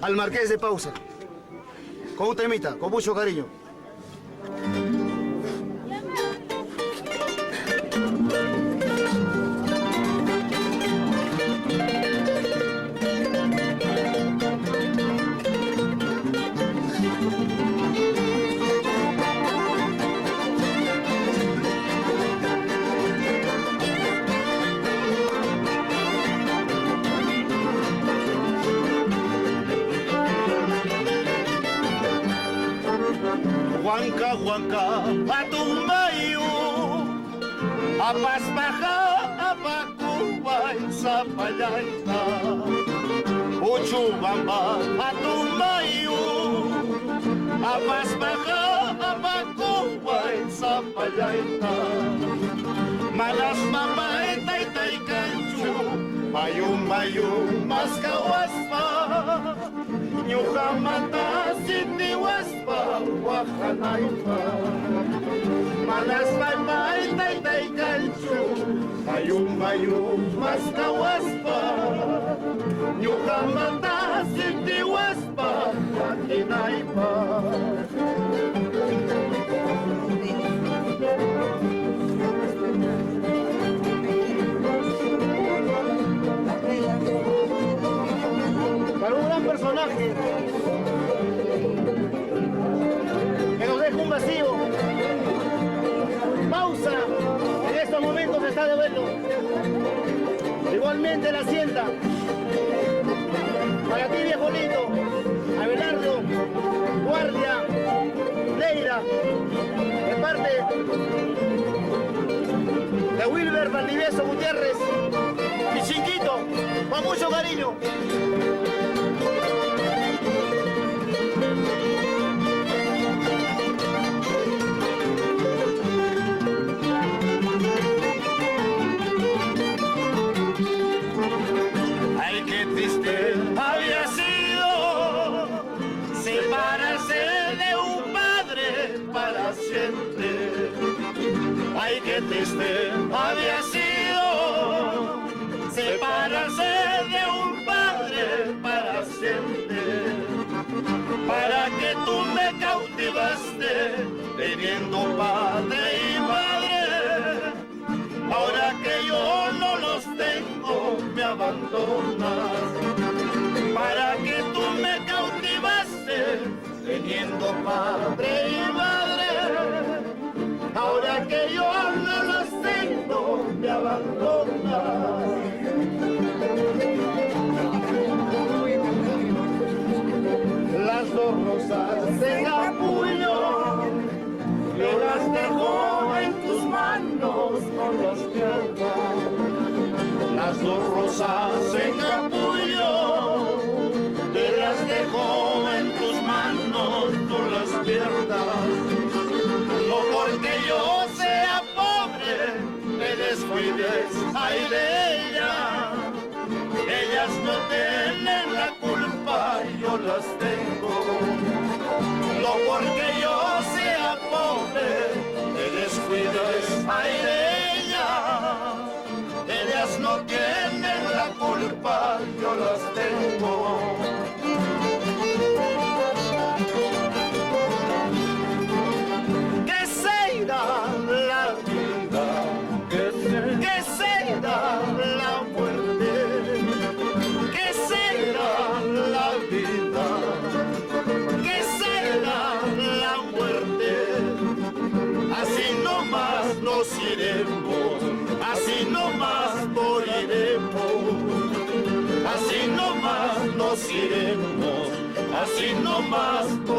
al Marqués de Pausa. Con un temita, con mucho cariño. Huanca, Huanca, Patumbayu, Apaspaja, Apacuba, Zapayaita, Uchubamba, Patumbayu, Apaspaja, Apacuba, Zapayaita, Malas Mamaita, Itaikanchu, Mayum, Mayum, Mascawaspa, Nyuhamata, Siti Waspa, Wahanaipa, Malas Mamaita, Itaikanchu, Mayum, Mayum, Mascawaspa, Nyuhamata, Siti Waspa, Wahanaipa. Para un gran personaje que nos deja un vacío. Pausa, en estos momentos está de verlo. Igualmente la Hacienda. Para ti, viejo lindo, Abelardo, Guardia, Leira, de parte de Wilber Valdivieso Gutiérrez y Chiquito, con mucho cariño. Ay, qué triste había sido separarse de un padre para siempre. Ay, qué triste había sido separarse de un padre para siempre. Para que tú me cautivaste teniendo padre y madre. Ahora que yo no los tengo, me abandonas. Para que tú me cautivaste teniendo padre y madre. Ahora que yo no los tengo, me abandonas. Las dos rosas de capullo yo las dejo en tus manos, no las pierdas. Las dos rosas en capullo te las dejo en tus manos, no las pierdas. No porque yo sea pobre te descuides, ay de ella. Ellas no tienen la culpa, yo las tengo. No porque yo sea pobre, te descuides, ay de ella. Ellas no tienen la culpa, yo las tengo. ¿Qué se irá la vida? ¿Qué se irá la muerte? ¿Qué será la vida? ¿Qué será la muerte? Así nomás nos iremos, así nomás moriremos, así nomás nos iremos, así nomás moriremos.